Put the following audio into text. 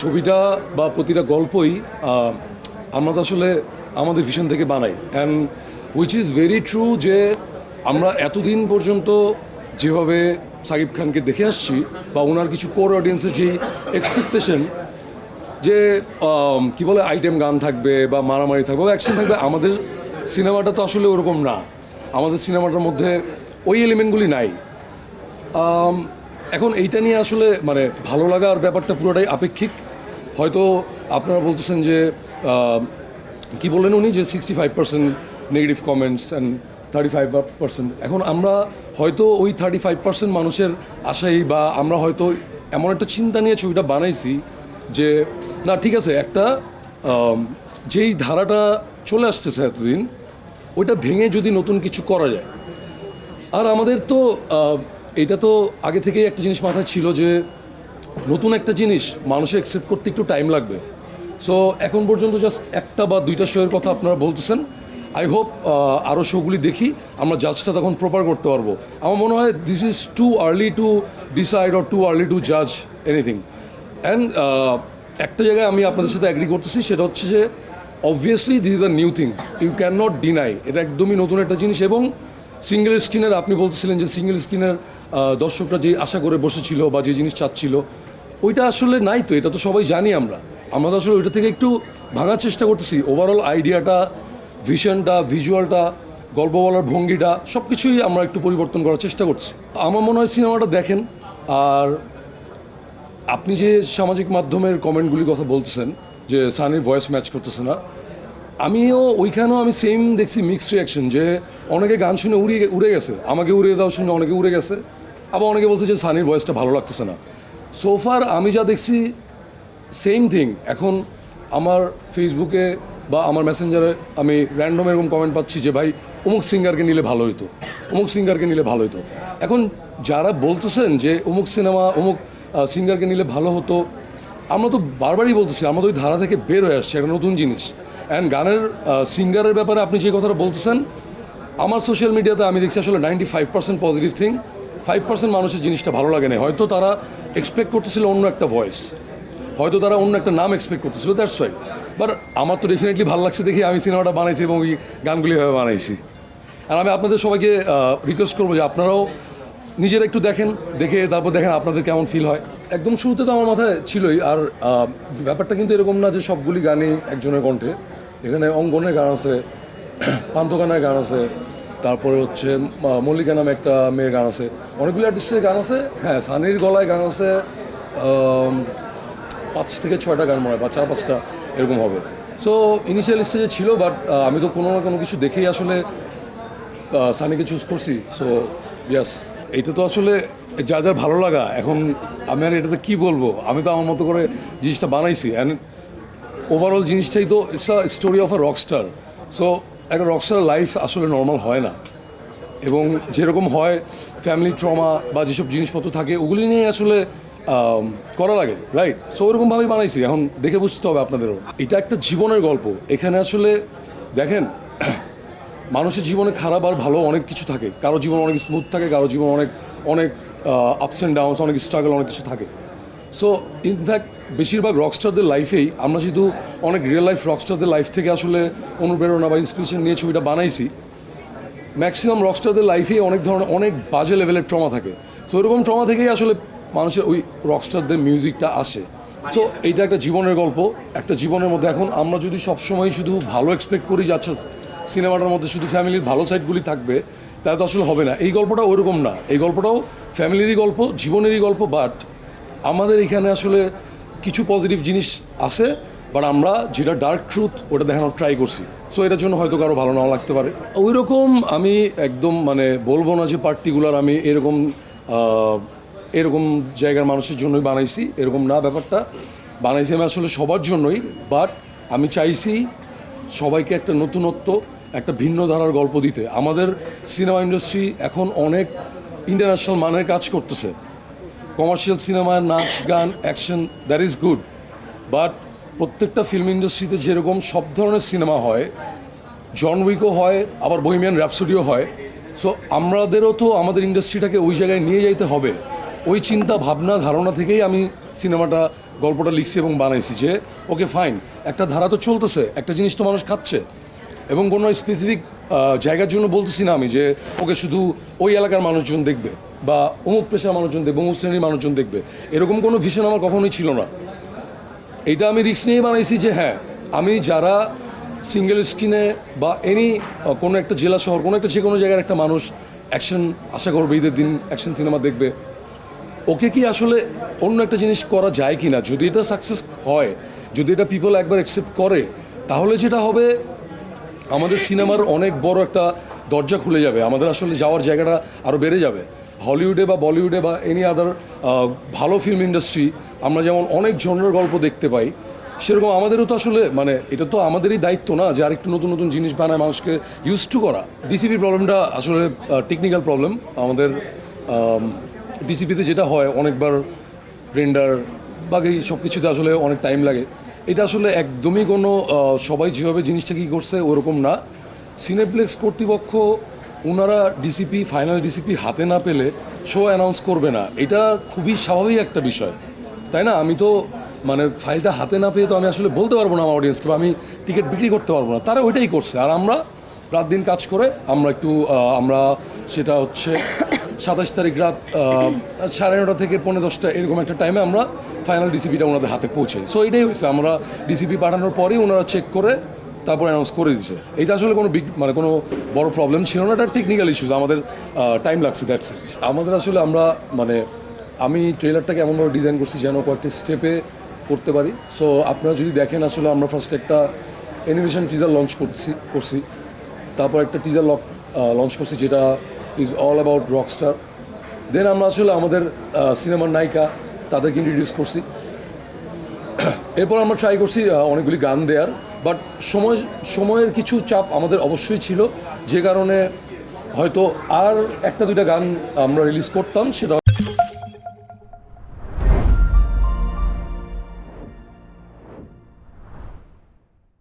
ছবিটা বা প্রতিটা গল্পই আমরা তো আসলে আমাদের ভিশন থেকে বানাই, and which is very true যে আমরা এতদিন পর্যন্ত যেভাবে সাকিব খানকে দেখে আসছি বা ওনার কিছু কোর অডিয়েন্সের যেই এক্সপেকটেশন যে কি বলে আইটেম গান থাকবে বা মারামারি থাকবে বা অ্যাকশন থাকবে, আমাদের সিনেমাটা তো আসলে ওরকম না। আমাদের সিনেমাটার মধ্যে ওই এলিমেন্টগুলি নাই। এখন এইটা নিয়ে আসলে মানে ভালো লাগার ব্যাপারটা পুরোটাই আপেক্ষিক। হয়তো আপনারা বলতেছেন যে কি বললেন উনি যে 65% নেগেটিভ কমেন্টস অ্যান্ড 35%। এখন আমরা হয়তো ওই 35% মানুষের আশাই বা আমরা হয়তো এমন একটা চিন্তা নিয়ে ছবিটা বানাইছি যে না ঠিক আছে, একটা যেই ধারাটা চলে আসতেছে এতদিন ওইটা ভেঙে যদি নতুন কিছু করা যায়। আর আমাদের তো এটা তো আগে থেকেই একটা জিনিস মাথায় ছিল যে নতুন একটা জিনিস মানুষের অ্যাকসেপ্ট করতে একটু টাইম লাগবে। সো এখন পর্যন্ত জাস্ট একটা বা দুইটা শোয়ের কথা আপনারা বলতেছেন। আই হোপ আরও শোগুলি দেখি, আমরা জাজটা তখন প্রপার করতে পারবো। আমার মনে হয় this is too early to decide or too early two জাজ এনিথিং। অ্যান্ড একটা জায়গায় আমি আপনাদের সাথে অ্যাগ্রি করতেছি, সেটা হচ্ছে যে obviously this is a new thing, you can not deny, এটা একদমই নতুন একটা জিনিস। এবং সিঙ্গেল স্ক্রিনের আপনি বলতেছিলেন যে সিঙ্গেল স্ক্রিনের দর্শকরা যে আশা করে বসেছিল বা যে জিনিস চাচ্ছিল ওইটা আসলে নাই। তো এটা তো সবাই জানি, আমরা তো আসলে ওইটা থেকে একটু ভাঙার চেষ্টা করতেছি। ওভারঅল আইডিয়াটা, ভিশনটা, ভিজুয়ালটা, গল্প বলার ভঙ্গিটা সব কিছুই আমরা একটু পরিবর্তন করার চেষ্টা করছি। আমার মনে হয় সিনেমাটা দেখেন। আর আপনি যে সামাজিক মাধ্যমের কমেন্টগুলির কথা বলতেছেন যে সানির ভয়েস ম্যাচ করতেছে না, আমিও ওইখানেও আমি সেম দেখছি মিক্সড রিয়াকশন, যে অনেকে গান শুনে উড়ে গেছে, আমাকে উড়িয়ে দাও শুনে অনেকে উড়ে গেছে, আবার অনেকে বলছে যে সানির ভয়েসটা ভালো লাগতেছে না। সোফার আমি যা দেখছি সেম থিং। এখন আমার ফেসবুকে বা আমার মেসেঞ্জারে আমি র্যান্ডম এরকম কমেন্ট পাচ্ছি যে ভাই অমুক সিঙ্গারকে নিলে ভালো হতো, অমুক সিঙ্গারকে নিলে ভালো হতো। এখন যারা বলতেছেন যে অমুক সিনেমা অমুক সিঙ্গারকে নিলে ভালো হতো, আমরা তো বারবারই বলতেছি আমরা তো ওই ধারা থেকে বের হয়ে আসছি, একটা নতুন জিনিস। অ্যান্ড গানের সিঙ্গারের ব্যাপারে আপনি যে কথাটা বলতেছেন, আমার সোশ্যাল মিডিয়াতে আমি দেখছি আসলে 95% পজিটিভ থিং, 5% মানুষের জিনিসটা ভালো লাগে না। হয়তো তারা এক্সপেক্ট করতেছিল অন্য একটা ভয়েস, হয়তো তারা অন্য একটা নাম এক্সপেক্ট করতেছিল, দ্যাটস ওয়াই। বাট আমার তো ডেফিনেটলি ভালো লাগছে দেখি আমি সিনেমাটা বানাইছি এবং ওই গানগুলি ভাবে বানাইছি। আর আমি আপনাদের সবাইকে রিকোয়েস্ট করবো যে আপনারাও নিজেরা একটু দেখেন, দেখে তারপর দেখেন আপনাদের কেমন ফিল হয়। একদম শুরুতে তো আমার মাথায় ছিলই। আর ব্যাপারটা কিন্তু এরকম না যে সবগুলি গানই একজনের কণ্ঠে। এখানে অঙ্গনের গান আছে, পান্থগানের গান আছে, তারপরে হচ্ছে মল্লিকা নামে একটা মেয়ের গান আছে, অনেকগুলি আর্টিস্টের গান আছে। হ্যাঁ, সানির গলায় গান আছে 5 থেকে 6টা গান মনে হয়, বা 4-5টা এরকম হবে। সো ইনিশিয়াল স্টেজে ছিল, বাট আমি তো কোনো না কোনো কিছু দেখেই আসলে সানিকে চুজ করছি। সো ইয়াস, এইটা তো আসলে যার যার ভালো লাগা। এখন আমি আর এটাতে কী বলবো, আমি তো আমার মতো করে জিনিসটা বানাইছি। অ্যান্ড ওভারঅল জিনিসটাই তো it's a story of a Rockstar. So একটা রকস্টার লাইফ আসলে নর্মাল হয় না, এবং যেরকম হয় ফ্যামিলি ট্রমা বা যেসব জিনিসপত্র থাকে ওগুলি নিয়ে আসলে করা লাগে, রাইট? সো ওরকমভাবেই বানাইছি। এখন দেখে বুঝতে হবে আপনাদেরও, এটা একটা জীবনের গল্প। এখানে আসলে দেখেন, মানুষের জীবনে খারাপ আর ভালো অনেক কিছু থাকে। কারো জীবন অনেক স্মুথ থাকে, কারো জীবন অনেক অনেক আপস অ্যান্ড ডাউনস, অনেক স্ট্রাগল, অনেক কিছু থাকে। সো ইনফ্যাক্ট বেশিরভাগ রকস্টারদের লাইফেই আমরা যেহেতু অনেক রিয়েল লাইফ রকস্টারদের লাইফ থেকে আসলে অনুপ্রেরণা বা ইন্সপিরেশন নিয়ে ছবিটা বানাইছি, ম্যাক্সিমাম রকস্টারদের লাইফেই অনেক ধরনের অনেক বাজে লেভেলের ট্রমা থাকে। সো এরকম ট্রমা থেকেই আসলে মানুষের ওই রকস্টারদের মিউজিকটা আসে। সো এইটা একটা জীবনের গল্প, একটা জীবনের মধ্যে। এখন আমরা যদি সবসময় শুধু ভালো এক্সপেক্ট করি যে আচ্ছা সিনেমাটার মধ্যে শুধু ফ্যামিলির ভালো সাইডগুলি থাকবে, তাহলে তো আসলে হবে না। এই গল্পটা ওরকম না, এই গল্পটাও ফ্যামিলিরই গল্প, জীবনেরই গল্প। বাট আমাদের এখানে আসলে কিছু পজিটিভ জিনিস আছে, বাট আমরা যেটা ডার্ক ট্রুথ ওটা দেখানোর ট্রাই করছি। সো এটার জন্য হয়তো কারো ভালো নাও লাগতে পারে। ওই রকম আমি একদম মানে বলবো না যে পার্টিকুলার আমি এরকম জায়গার মানুষের জন্যই বানাইছি, এরকম না ব্যাপারটা। বানাইছি আমি আসলে সবার জন্যই। বাট আমি চাইছি সবাইকে একটা নতুনত্ব, একটা ভিন্ন ধারার গল্প দিতে। আমাদের সিনেমা ইন্ডাস্ট্রি এখন অনেক ইন্টারন্যাশনাল মানের কাজ করতেছে। কমার্শিয়াল সিনেমা, নাচ, গান, action, that is good. But প্রত্যেকটা ফিল্ম ইন্ডাস্ট্রিতে যেরকম সব ধরনের সিনেমা হয়, জন উইকও হয়, আবার বহিমিয়ান র্যাপসোডিও হয়। সো আমাদেরও তো আমাদের ইন্ডাস্ট্রিটাকে ওই জায়গায় নিয়ে যেতে হবে। ওই চিন্তা ভাবনা ধারণা থেকেই আমি সিনেমাটা গল্পটা লিখছি এবং বানাইছি যে ওকে ফাইন, একটা ধারা তো চলতেছে, একটা জিনিস তো মানুষ খাচ্ছে, এবং কোনো স্পেসিফিক জায়গার জন্য বলতেছি না আমি যে ওকে শুধু ওই এলাকার মানুষজন দেখবে বা অমুক পেশার মানুষজন দেখবে, অমুক শ্রেণীর মানুষজন দেখবে, এরকম কোনো ভিশন আমার কখনোই ছিল না। এটা আমি রিস্ক নিয়ে বানাইছি যে হ্যাঁ, আমি যারা সিঙ্গেল স্ক্রিনে বা কোনো একটা জেলা শহর, কোনো একটা যে কোনো জায়গার একটা মানুষ অ্যাকশন আশা করবে, ঈদের দিন অ্যাকশন সিনেমা দেখবে, ওকে কি আসলে অন্য একটা জিনিস করা যায় কি না, যদি এটা সাকসেস হয়, যদি এটা পিপল একবার অ্যাকসেপ্ট করে, তাহলে যেটা হবে আমাদের সিনেমার অনেক বড় একটা দরজা খুলে যাবে, আমাদের আসলে যাওয়ার জায়গাটা আরও বেড়ে যাবে। হলিউডে বা বলিউডে বা এনি আদার ভালো ফিল্ম ইন্ডাস্ট্রি আমরা যেমন অনেক জনের গল্প দেখতে পাই, সেরকম আমাদেরও তো আসলে মানে এটা তো আমাদেরই দায়িত্ব না যে আরেকটু নতুন নতুন জিনিস বানায় মানুষকে ইউজ টু করা। ডিসিপি প্রবলেমটা আসলে টেকনিক্যাল প্রবলেম। আমাদের ডিসিপিতে যেটা হয় অনেকবার রেন্ডার বাকি সব কিছুতে আসলে অনেক টাইম লাগে। এটা আসলে একদমই কোনো সবাই যেভাবে জিনিসটা কী করছে ওরকম না। সিনেপ্লেক্স কর্তৃপক্ষ ওনারা ডিসিপি, ফাইনাল ডিসিপি হাতে না পেলে শো অ্যানাউন্স করবে না, এটা খুবই স্বাভাবিক একটা বিষয়, তাই না? আমি তো মানে ফাইলটা হাতে না পেয়ে তো আমি আসলে বলতে পারবো না আমার অডিয়েন্সকে, বা আমি টিকিট বিক্রি করতে পারবো না। তারা ওইটাই করছে, আর আমরা রাত দিন কাজ করে আমরা সেটা হচ্ছে 27 তারিখ রাত 9:30 থেকে 9:45 এরকম একটা টাইমে আমরা ফাইনাল ডিসিপিটা ওনাদের হাতে পৌঁছাই। সো এটাই হয়েছে, আমরা ডিসিপি পাঠানোর পরেই ওনারা চেক করে তারপর অ্যানাউন্স করে দিয়েছে। এটা আসলে কোনো মানে কোনো বড় প্রবলেম ছিল না, এটা টেকনিক্যাল ইস্যুস, আমাদের টাইম লাগছে, দ্যাটস ইট। আমাদের আসলে আমি ট্রেলারটাকে এমনভাবে ডিজাইন করছি যেন কয়েকটি স্টেপে করতে পারি। সো আপনারা যদি দেখেন, আসলে আমরা ফার্স্ট একটা অ্যানিমেশন টিজার লঞ্চ করছি, তারপর একটা টিজার লঞ্চ করছি যেটা ইজ অল অ্যাবাউট রকস্টার। দেন আমরা আসলে আমাদের সিনেমার নায়িকা তাদেরকে ইন্ট্রোডিউস করছি। এরপর আমরা ট্রাই করছি অনেকগুলি গান দেওয়ার, বাট সময়ের কিছু চাপ আমাদের অবশ্যই ছিল, যে কারণে হয়তো আর একটা দুইটা গান আমরা রিলিজ করতাম, সেটা